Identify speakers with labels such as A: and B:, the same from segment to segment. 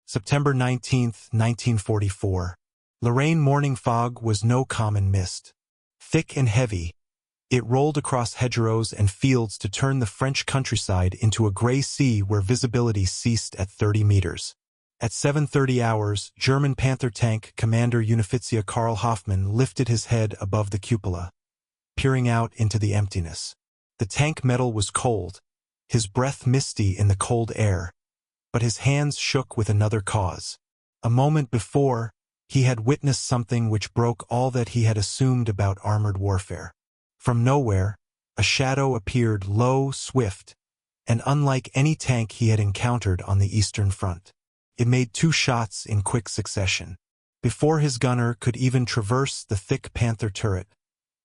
A: September 19, 1944. Lorraine morning fog was no common mist. Thick and heavy, it rolled across hedgerows and fields to turn the French countryside into a gray sea where visibility ceased at 30 meters. At 7:30 hours, German Panther tank commander Unifizia Karl Hoffmann lifted his head above the cupola, peering out into the emptiness. The tank metal was cold, his breath misty in the cold air, but his hands shook with another cause. A moment before, he had witnessed something which broke all that he had assumed about armored warfare. From nowhere, a shadow appeared, low, swift, and unlike any tank he had encountered on the Eastern Front. It made 2 shots in quick succession. Before his gunner could even traverse the thick Panther turret,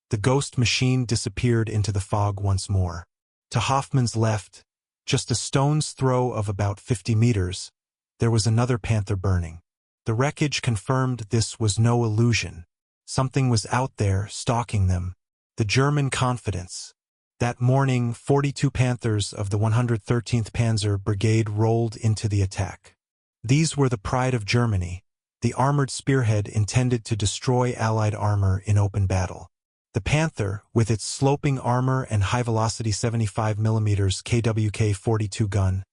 A: the ghost machine disappeared into the fog once more. To Hoffmann's left, just a stone's throw of about 50 meters, there was another Panther burning. The wreckage confirmed this was no illusion. Something was out there, stalking them. The German confidence. That morning, 42 Panthers of the 113th Panzer Brigade rolled into the attack. These were the pride of Germany, the armored spearhead intended to destroy Allied armor in open battle. The Panther, with its sloping armor and high-velocity 75mm KWK-42 gun,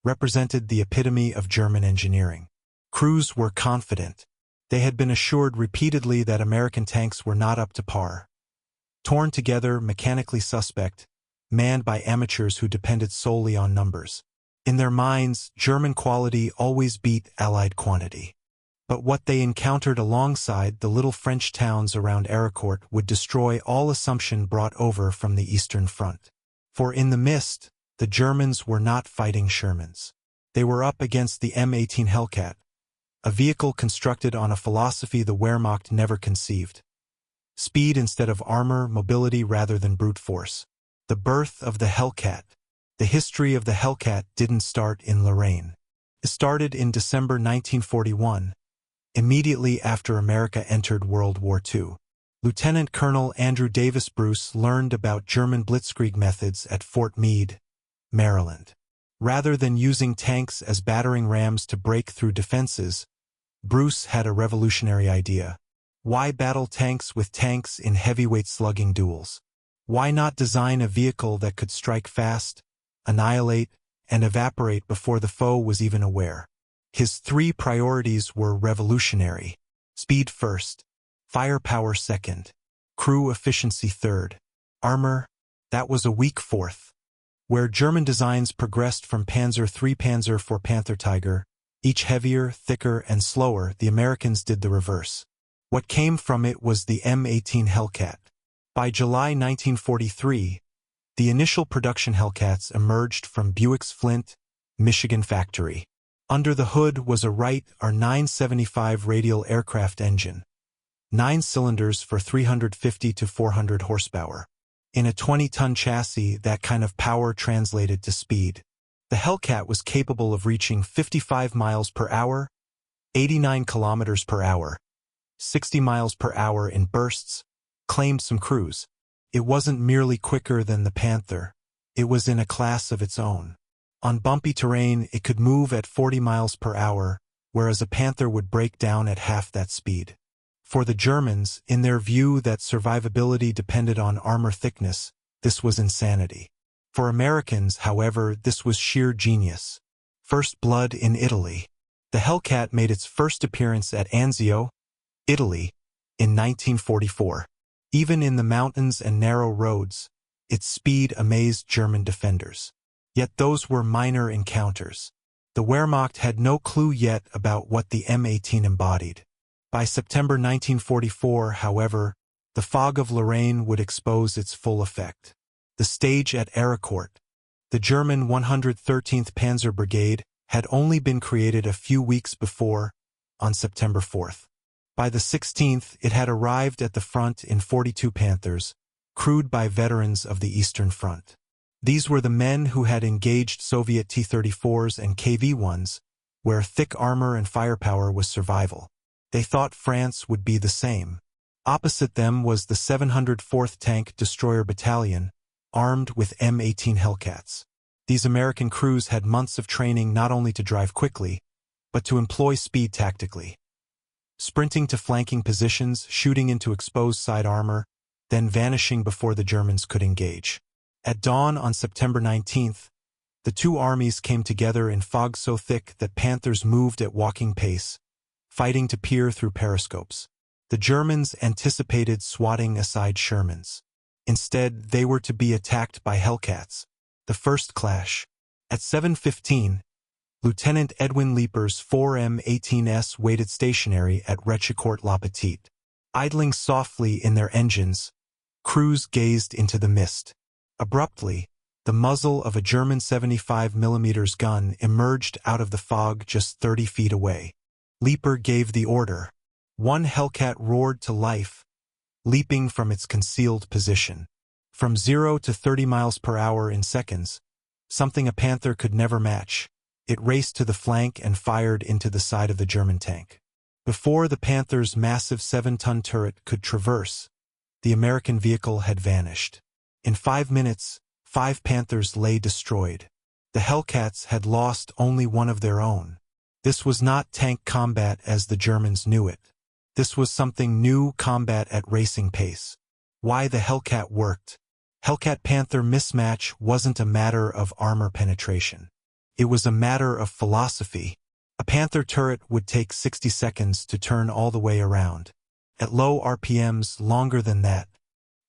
A: represented the epitome of German engineering. Crews were confident. They had been assured repeatedly that American tanks were not up to par. Torn together, mechanically suspect, manned by amateurs who depended solely on numbers. In their minds, German quality always beat Allied quantity. But what they encountered alongside the little French towns around Arracourt would destroy all assumption brought over from the Eastern Front. For in the mist, the Germans were not fighting Shermans. They were up against the M18 Hellcat, a vehicle constructed on a philosophy the Wehrmacht never conceived. Speed instead of armor, mobility rather than brute force. The birth of the Hellcat. The history of the Hellcat didn't start in Lorraine. It started in December 1941, immediately after America entered World War II. Lieutenant Colonel Andrew Davis Bruce learned about German blitzkrieg methods at Fort Meade, Maryland. Rather than using tanks as battering rams to break through defenses, Bruce had a revolutionary idea. Why battle tanks with tanks in heavyweight slugging duels? Why not design a vehicle that could strike fast, annihilate, and evaporate before the foe was even aware? His 3 priorities were revolutionary. Speed first, firepower second, crew efficiency third. Armor, that was a weak fourth. Where German designs progressed from Panzer III Panzer IV Panther Tiger, each heavier, thicker, and slower, the Americans did the reverse. What came from it was the M18 Hellcat. By July 1943, the initial production Hellcats emerged from Buick's Flint, Michigan factory. Under the hood was a Wright R975 radial aircraft engine, 9 cylinders for 350 to 400 horsepower. In a 20-ton chassis, that kind of power translated to speed. The Hellcat was capable of reaching 55 miles per hour, 89 kilometers per hour, 60 miles per hour in bursts, claimed some crews. It wasn't merely quicker than the Panther. It was in a class of its own. On bumpy terrain, it could move at 40 miles per hour, whereas a Panther would break down at half that speed. For the Germans, in their view that survivability depended on armor thickness, this was insanity. For Americans, however, this was sheer genius. First blood in Italy. The Hellcat made its first appearance at Anzio, Italy, in 1944. Even in the mountains and narrow roads, its speed amazed German defenders. Yet those were minor encounters. The Wehrmacht had no clue yet about what the M18 embodied. By September 1944, however, the fog of Lorraine would expose its full effect. The stage at Arracourt. The German 113th Panzer Brigade had only been created a few weeks before, on September 4th. By the 16th, it had arrived at the front in 42 Panthers, crewed by veterans of the Eastern Front. These were the men who had engaged Soviet T-34s and KV-1s, where thick armor and firepower was survival. They thought France would be the same. Opposite them was the 704th Tank Destroyer Battalion, armed with M18 Hellcats. These American crews had months of training not only to drive quickly, but to employ speed tactically. Sprinting to flanking positions, shooting into exposed side armor, then vanishing before the Germans could engage. At dawn on September 19th, the two armies came together in fog so thick that Panthers moved at walking pace, fighting to peer through periscopes. The Germans anticipated swatting aside Shermans. Instead, they were to be attacked by Hellcats. The first clash. At 7:15, Lieutenant Edwin Leeper's 4 M18s waited stationary at Arracourt La Petite. Idling softly in their engines, crews gazed into the mist. Abruptly, the muzzle of a German 75mm gun emerged out of the fog just 30 feet away. Leeper gave the order. One Hellcat roared to life, leaping from its concealed position. From 0 to 30 miles per hour in seconds, something a Panther could never match, it raced to the flank and fired into the side of the German tank. Before the Panther's massive 7-ton turret could traverse, the American vehicle had vanished. In 5 minutes, 5 Panthers lay destroyed. The Hellcats had lost only one of their own. This was not tank combat as the Germans knew it. This was something new, combat at racing pace. Why the Hellcat worked. Hellcat-Panther mismatch wasn't a matter of armor penetration. It was a matter of philosophy. A Panther turret would take 60 seconds to turn all the way around. At low RPMs, longer than that.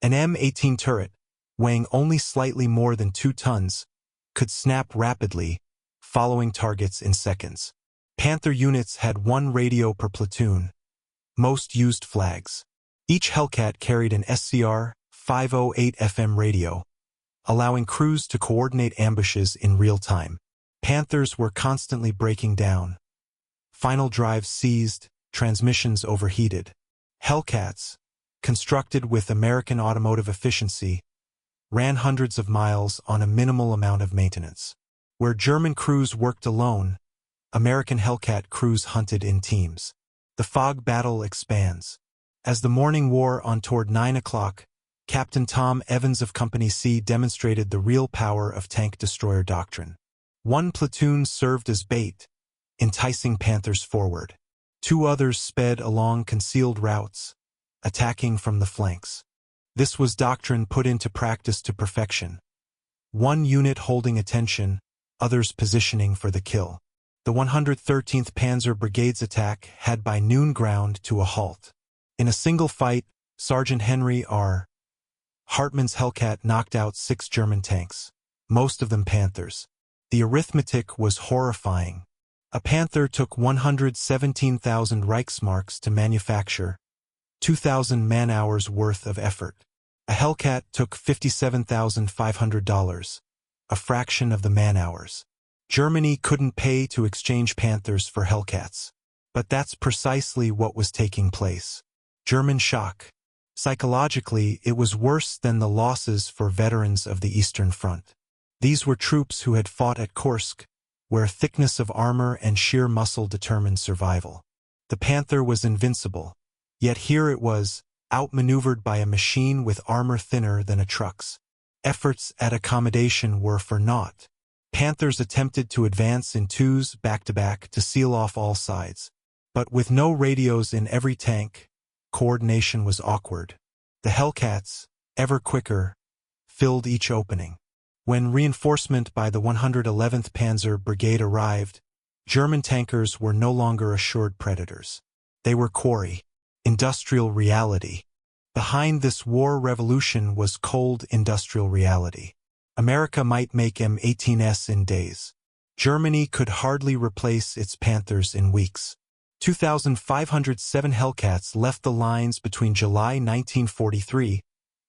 A: An M18 turret, weighing only slightly more than 2 tons, could snap rapidly, following targets in seconds. Panther units had 1 radio per platoon. Most used flags. Each Hellcat carried an SCR 508 FM radio, allowing crews to coordinate ambushes in real time. Panthers were constantly breaking down. Final drives seized, transmissions overheated. Hellcats, constructed with American automotive efficiency, ran hundreds of miles on a minimal amount of maintenance. Where German crews worked alone, American Hellcat crews hunted in teams. The fog battle expands. As the morning wore on toward 9 o'clock, Captain Tom Evans of Company C demonstrated the real power of tank destroyer doctrine. 1 platoon served as bait, enticing Panthers forward. 2 others sped along concealed routes, attacking from the flanks. This was doctrine put into practice to perfection. 1 unit holding attention, others positioning for the kill. The 113th Panzer Brigade's attack had by noon ground to a halt. In a single fight, Sergeant Henry R. Hartmann's Hellcat knocked out 6 German tanks, most of them Panthers. The arithmetic was horrifying. A Panther took 117,000 Reichsmarks to manufacture, 2,000 man-hours worth of effort. A Hellcat took $57,500, a fraction of the man-hours. Germany couldn't pay to exchange Panthers for Hellcats. But that's precisely what was taking place. German shock. Psychologically, it was worse than the losses for veterans of the Eastern Front. These were troops who had fought at Kursk, where thickness of armor and sheer muscle determined survival. The Panther was invincible, yet here it was, outmaneuvered by a machine with armor thinner than a truck's. Efforts at accommodation were for naught. Panthers attempted to advance in twos back-to-back to seal off all sides. But with no radios in every tank, coordination was awkward. The Hellcats, ever quicker, filled each opening. When reinforcement by the 111th Panzer Brigade arrived, German tankers were no longer assured predators. They were quarry, industrial reality. Behind this war revolution was cold industrial reality. America might make M18s in days. Germany could hardly replace its Panthers in weeks. 2,507 Hellcats left the lines between July 1943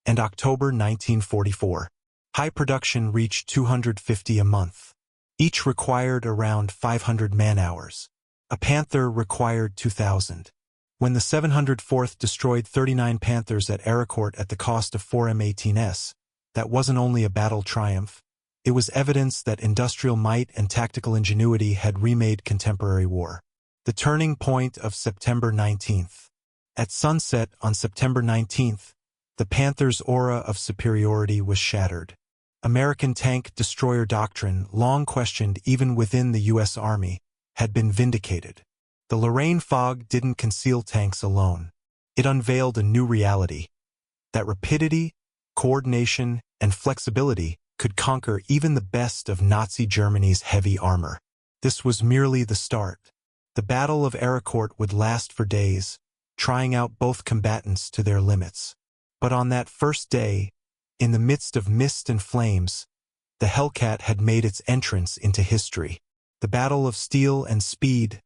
A: and October 1944. High production reached 250 a month. Each required around 500 man-hours. A Panther required 2,000. When the 704th destroyed 39 Panthers at Arracourt at the cost of 4 M18s, that wasn't only a battle triumph, it was evidence that industrial might and tactical ingenuity had remade contemporary war. The turning point of September 19th. At sunset on September 19th, the Panther's aura of superiority was shattered. American tank destroyer doctrine, long questioned even within the U.S. Army, had been vindicated. The Lorraine fog didn't conceal tanks alone. It unveiled a new reality, that rapidity, coordination, and flexibility could conquer even the best of Nazi Germany's heavy armor. This was merely the start. The Battle of Arracourt would last for days, trying out both combatants to their limits. But on that first day, in the midst of mist and flames, the Hellcat had made its entrance into history. The battle of steel and speed,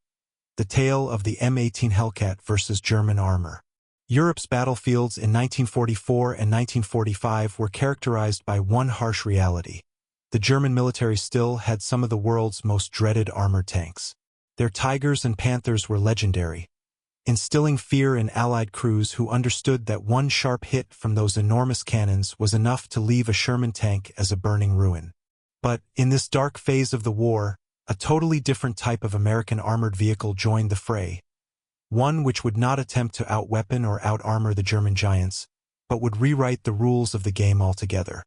A: the tale of the M18 Hellcat versus German armor. Europe's battlefields in 1944 and 1945 were characterized by one harsh reality. The German military still had some of the world's most dreaded armored tanks. Their Tigers and Panthers were legendary, instilling fear in Allied crews who understood that one sharp hit from those enormous cannons was enough to leave a Sherman tank as a burning ruin. But in this dark phase of the war, a totally different type of American armored vehicle joined the fray. One which would not attempt to outweapon or out-armor the German giants, but would rewrite the rules of the game altogether.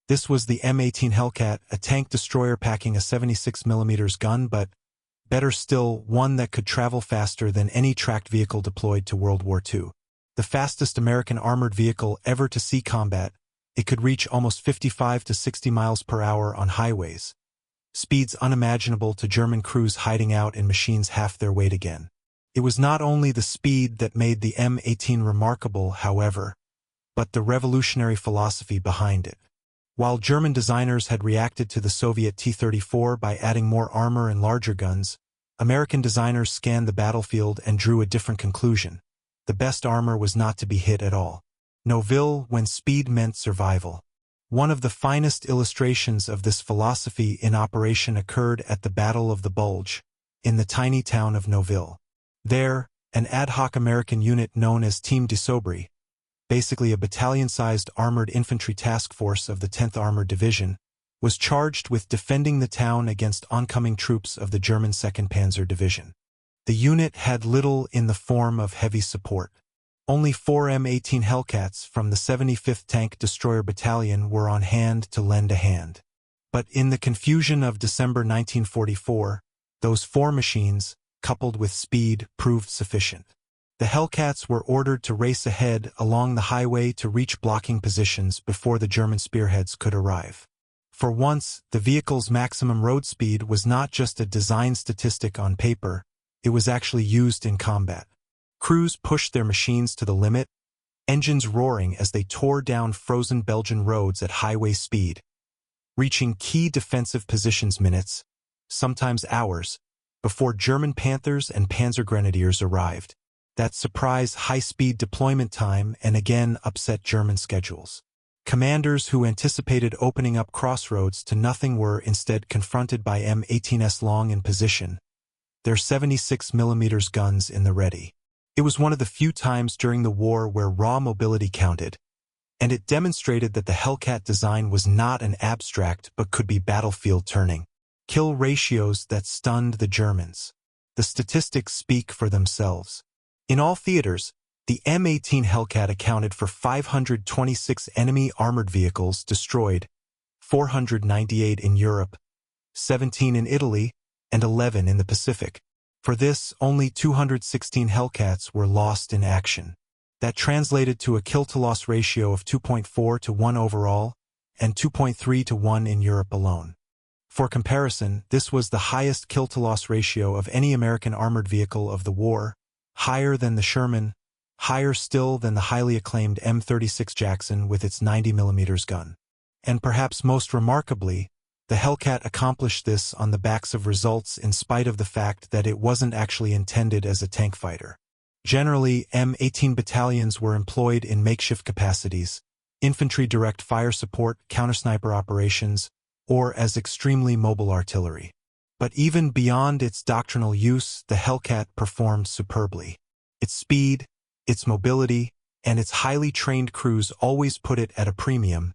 A: This was the M18 Hellcat, a tank destroyer packing a 76mm gun, but better still, one that could travel faster than any tracked vehicle deployed to World War II. The fastest American armored vehicle ever to see combat, it could reach almost 55 to 60 miles per hour on highways, speeds unimaginable to German crews hiding out in machines half their weight again. It was not only the speed that made the M18 remarkable, however, but the revolutionary philosophy behind it. While German designers had reacted to the Soviet T-34 by adding more armor and larger guns, American designers scanned the battlefield and drew a different conclusion. The best armor was not to be hit at all. Noville, when speed meant survival. One of the finest illustrations of this philosophy in operation occurred at the Battle of the Bulge, in the tiny town of Noville. There, an ad hoc American unit known as Team de Sobry, basically a battalion-sized armored infantry task force of the 10th Armored Division, was charged with defending the town against oncoming troops of the German 2nd Panzer Division. The unit had little in the form of heavy support. Only 4 M18 Hellcats from the 75th Tank Destroyer Battalion were on hand to lend a hand. But in the confusion of December 1944, those 4 machines, coupled with speed, proved sufficient. The Hellcats were ordered to race ahead along the highway to reach blocking positions before the German spearheads could arrive. For once, the vehicle's maximum road speed was not just a design statistic on paper, it was actually used in combat. Crews pushed their machines to the limit, engines roaring as they tore down frozen Belgian roads at highway speed, reaching key defensive positions minutes, sometimes hours, before German Panthers and Panzer Grenadiers arrived. That surprise high-speed deployment time and again upset German schedules. Commanders who anticipated opening up crossroads to nothing were instead confronted by M18s long in position, their 76mm guns in the ready. It was one of the few times during the war where raw mobility counted, and it demonstrated that the Hellcat design was not an abstract but could be battlefield-turning. Kill ratios that stunned the Germans. The statistics speak for themselves. In all theaters, the M18 Hellcat accounted for 526 enemy armored vehicles destroyed, 498 in Europe, 17 in Italy, and 11 in the Pacific. For this, only 216 Hellcats were lost in action. That translated to a kill-to-loss ratio of 2.4 to 1 overall, and 2.3 to 1 in Europe alone. For comparison, this was the highest kill-to-loss ratio of any American armored vehicle of the war, higher than the Sherman, higher still than the highly acclaimed M36 Jackson with its 90mm gun. And perhaps most remarkably, the Hellcat accomplished this on the backs of results in spite of the fact that it wasn't actually intended as a tank fighter. Generally, M18 battalions were employed in makeshift capacities, infantry direct fire support, countersniper operations, or as extremely mobile artillery. But even beyond its doctrinal use, the Hellcat performed superbly. Its speed, its mobility, and its highly trained crews always put it at a premium,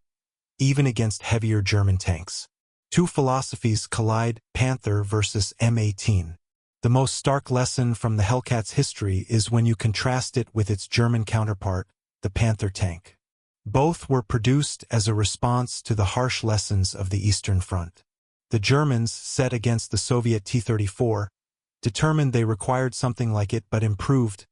A: even against heavier German tanks. Two philosophies collide, Panther versus M18. The most stark lesson from the Hellcat's history is when you contrast it with its German counterpart, the Panther tank. Both were produced as a response to the harsh lessons of the Eastern Front. The Germans, set against the Soviet T-34, determined they required something like it but improved,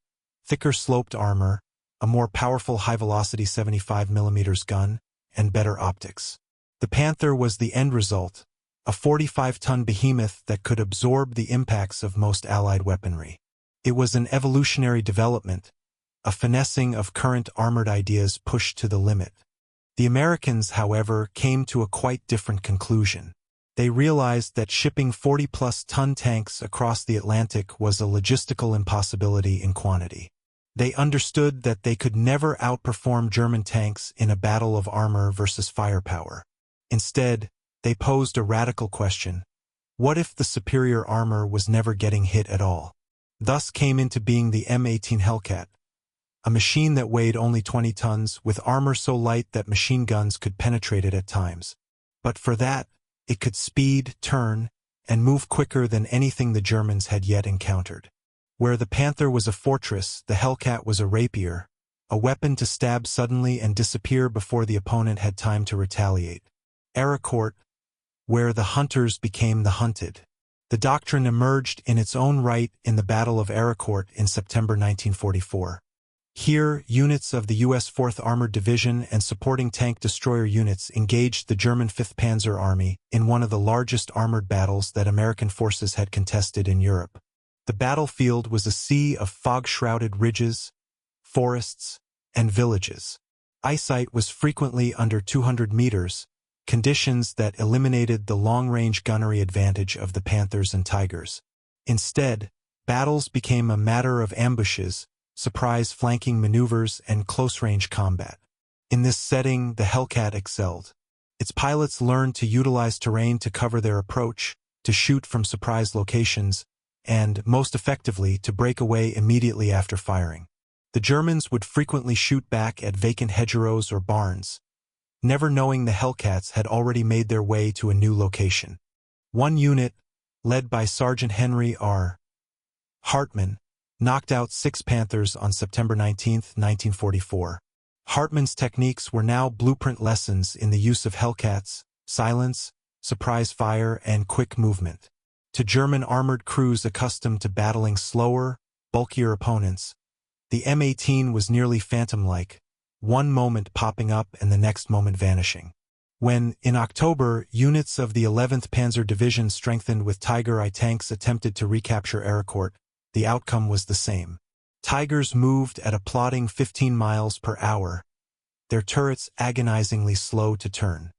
A: thicker sloped armor, a more powerful high-velocity 75mm gun, and better optics. The Panther was the end result, a 45-ton behemoth that could absorb the impacts of most Allied weaponry. It was an evolutionary development, a finessing of current armored ideas pushed to the limit. The Americans, however, came to a quite different conclusion. They realized that shipping 40-plus-ton tanks across the Atlantic was a logistical impossibility in quantity. They understood that they could never outperform German tanks in a battle of armor versus firepower. Instead, they posed a radical question: what if the superior armor was never getting hit at all? Thus came into being the M18 Hellcat, a machine that weighed only 20 tons with armor so light that machine guns could penetrate it at times. But for that, it could speed, turn, and move quicker than anything the Germans had yet encountered. Where the Panther was a fortress, the Hellcat was a rapier, a weapon to stab suddenly and disappear before the opponent had time to retaliate. Arracourt, where the hunters became the hunted. The doctrine emerged in its own right in the Battle of Arracourt in September 1944. Here, units of the U.S. 4th Armored Division and supporting tank destroyer units engaged the German 5th Panzer Army in one of the largest armored battles that American forces had contested in Europe. The battlefield was a sea of fog-shrouded ridges, forests, and villages. Eyesight was frequently under 200 meters, conditions that eliminated the long-range gunnery advantage of the Panthers and Tigers. Instead, battles became a matter of ambushes, surprise flanking maneuvers, and close-range combat. In this setting, the Hellcat excelled. Its pilots learned to utilize terrain to cover their approach, to shoot from surprise locations, and, most effectively, to break away immediately after firing. The Germans would frequently shoot back at vacant hedgerows or barns, never knowing the Hellcats had already made their way to a new location. One unit, led by Sergeant Henry R. Hartmann, knocked out 6 Panthers on September 19, 1944. Hartmann's techniques were now blueprint lessons in the use of Hellcats, silence, surprise fire, and quick movement. To German armored crews accustomed to battling slower, bulkier opponents, the M18 was nearly phantom-like, one moment popping up and the next moment vanishing. When, in October, units of the 11th Panzer Division strengthened with Tiger I tanks attempted to recapture Arracourt, the outcome was the same. Tigers moved at a plodding 15 miles per hour, their turrets agonizingly slow to turn.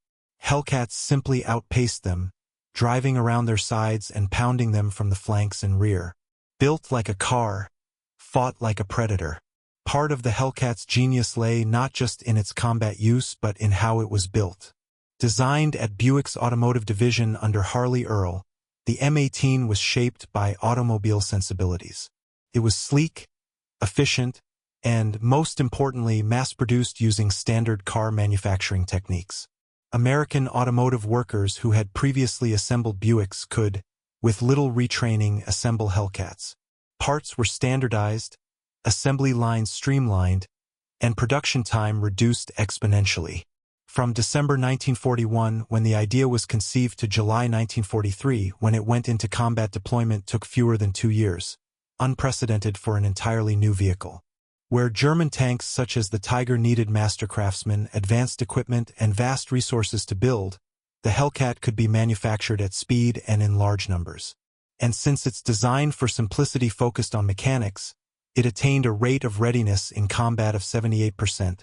A: Hellcats simply outpaced them, driving around their sides and pounding them from the flanks and rear. Built like a car, fought like a predator. Part of the Hellcat's genius lay not just in its combat use but in how it was built. Designed at Buick's automotive division under Harley Earl, the M18 was shaped by automobile sensibilities. It was sleek, efficient, and, most importantly, mass-produced using standard car manufacturing techniques. American automotive workers who had previously assembled Buicks could, with little retraining, assemble Hellcats. Parts were standardized, assembly lines streamlined, and production time reduced exponentially. From December 1941, when the idea was conceived, to July 1943, when it went into combat deployment, took fewer than 2 years, unprecedented for an entirely new vehicle. Where German tanks such as the Tiger needed master craftsmen, advanced equipment, and vast resources to build, the Hellcat could be manufactured at speed and in large numbers. And since its design for simplicity focused on mechanics, it attained a rate of readiness in combat of 78%,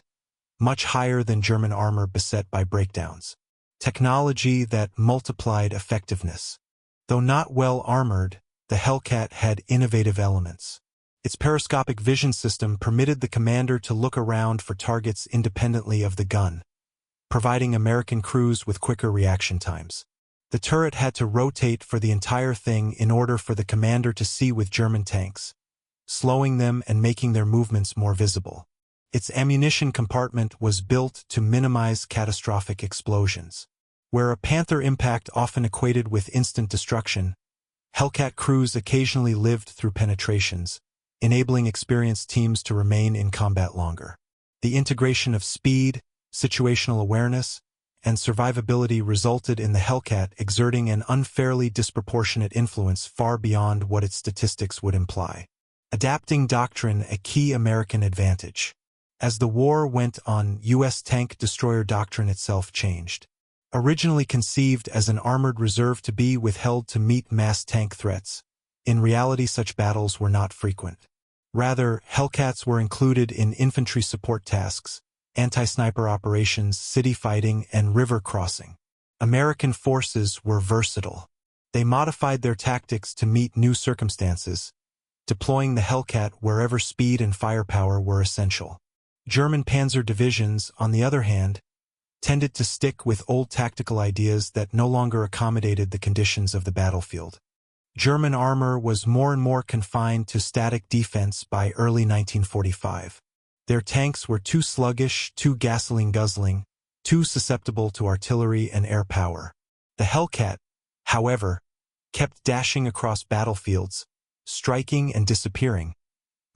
A: much higher than German armor beset by breakdowns. Technology that multiplied effectiveness. Though not well armored, the Hellcat had innovative elements. Its periscopic vision system permitted the commander to look around for targets independently of the gun, providing American crews with quicker reaction times. The turret had to rotate for the entire thing in order for the commander to see with German tanks, slowing them and making their movements more visible. Its ammunition compartment was built to minimize catastrophic explosions. Where a Panther impact often equated with instant destruction, Hellcat crews occasionally lived through penetrations, enabling experienced teams to remain in combat longer. The integration of speed, situational awareness, and survivability resulted in the Hellcat exerting an unfairly disproportionate influence far beyond what its statistics would imply. Adapting doctrine, a key American advantage. As the war went on, U.S. tank destroyer doctrine itself changed. Originally conceived as an armored reserve to be withheld to meet mass tank threats, in reality such battles were not frequent. Rather, Hellcats were included in infantry support tasks, anti-sniper operations, city fighting, and river crossing. American forces were versatile. They modified their tactics to meet new circumstances, deploying the Hellcat wherever speed and firepower were essential. German panzer divisions, on the other hand, tended to stick with old tactical ideas that no longer accommodated the conditions of the battlefield. German armor was more and more confined to static defense by early 1945. Their tanks were too sluggish, too gasoline-guzzling, too susceptible to artillery and air power. The Hellcat, however, kept dashing across battlefields, striking and disappearing,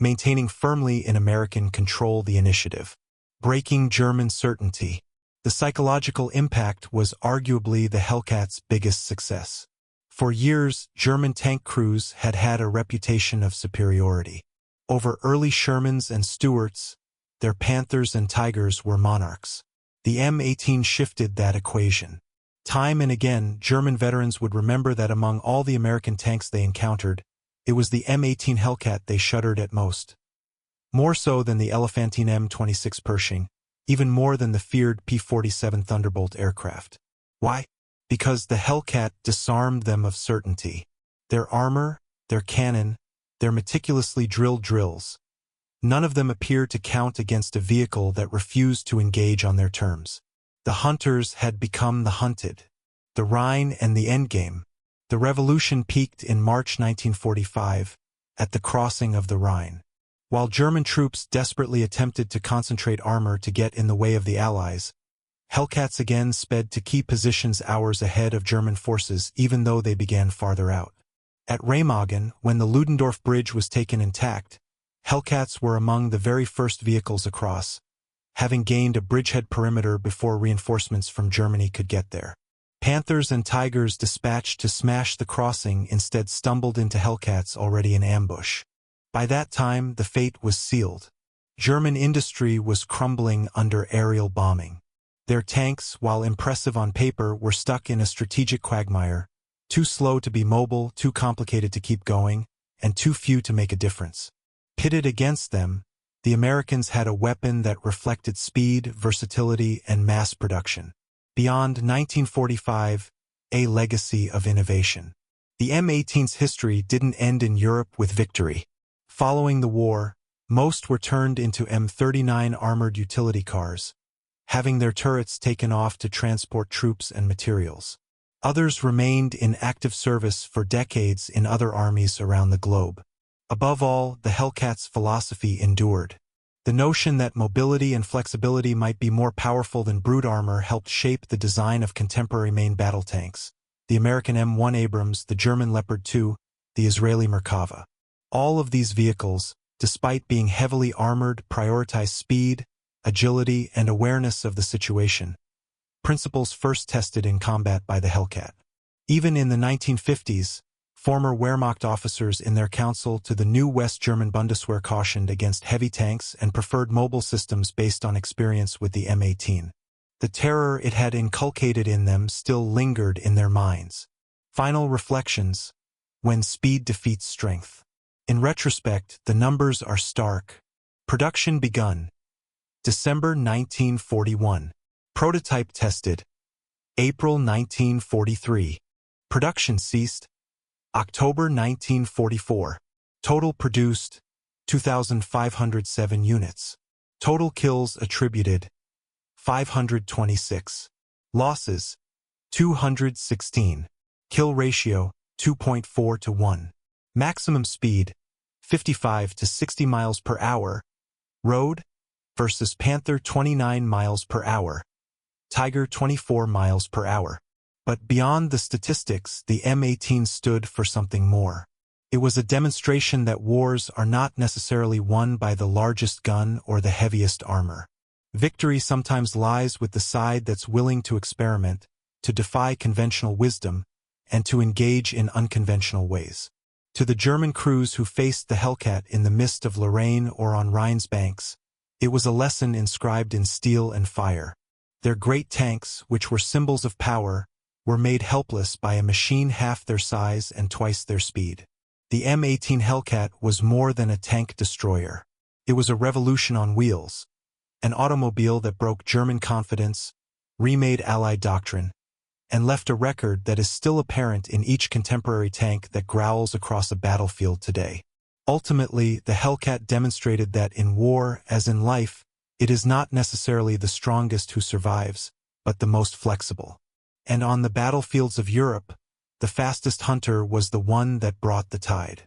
A: maintaining firmly in American control the initiative. Breaking German certainty. The psychological impact was arguably the Hellcat's biggest success. For years, German tank crews had had a reputation of superiority. Over early Shermans and Stuarts, their Panthers and Tigers were monarchs. The M18 shifted that equation. Time and again, German veterans would remember that among all the American tanks they encountered, it was the M18 Hellcat they shuddered at most. More so than the Elephantine M26 Pershing, even more than the feared P-47 Thunderbolt aircraft. Why? Because the Hellcat disarmed them of certainty. Their armor, their cannon, their meticulously drilled drills. None of them appeared to count against a vehicle that refused to engage on their terms. The hunters had become the hunted. The Rhine and the endgame. The revolution peaked in March 1945, at the crossing of the Rhine. While German troops desperately attempted to concentrate armor to get in the way of the Allies, Hellcats again sped to key positions hours ahead of German forces even though they began farther out. At Remagen, when the Ludendorff Bridge was taken intact, Hellcats were among the very first vehicles across, having gained a bridgehead perimeter before reinforcements from Germany could get there. Panthers and Tigers dispatched to smash the crossing instead stumbled into Hellcats already in ambush. By that time, the fate was sealed. German industry was crumbling under aerial bombing. Their tanks, while impressive on paper, were stuck in a strategic quagmire, too slow to be mobile, too complicated to keep going, and too few to make a difference. Pitted against them, the Americans had a weapon that reflected speed, versatility, and mass production. Beyond 1945, a legacy of innovation. The M18's history didn't end in Europe with victory. Following the war, most were turned into M39 armored utility cars, having their turrets taken off to transport troops and materials. Others remained in active service for decades in other armies around the globe. Above all, the Hellcat's philosophy endured. The notion that mobility and flexibility might be more powerful than brute armor helped shape the design of contemporary main battle tanks, the American M1 Abrams, the German Leopard 2, the Israeli Merkava. All of these vehicles, despite being heavily armored, prioritize speed, agility, and awareness of the situation, principles first tested in combat by the Hellcat. Even in the 1950s, former Wehrmacht officers in their counsel to the new West German Bundeswehr cautioned against heavy tanks and preferred mobile systems based on experience with the M18. The terror it had inculcated in them still lingered in their minds. Final reflections: when speed defeats strength. In retrospect, the numbers are stark. Production begun December 1941. Prototype tested April 1943. Production ceased October 1944. Total produced 2,507 units. Total kills attributed 526. Losses 216. Kill ratio 2.4 to 1. Maximum speed 55 to 60 miles per hour. Road versus Panther 29 miles per hour. Tiger 24 miles per hour. But beyond the statistics, the M18 stood for something more. It was a demonstration that wars are not necessarily won by the largest gun or the heaviest armor. Victory sometimes lies with the side that's willing to experiment, to defy conventional wisdom, and to engage in unconventional ways. To the German crews who faced the Hellcat in the mist of Lorraine or on Rhine's banks, it was a lesson inscribed in steel and fire. Their great tanks, which were symbols of power, were made helpless by a machine half their size and twice their speed. The M18 Hellcat was more than a tank destroyer. It was a revolution on wheels, an automobile that broke German confidence, remade Allied doctrine, and left a record that is still apparent in each contemporary tank that growls across a battlefield today. Ultimately, the Hellcat demonstrated that in war, as in life, it is not necessarily the strongest who survives, but the most flexible. And on the battlefields of Europe, the fastest hunter was the one that brought the tide.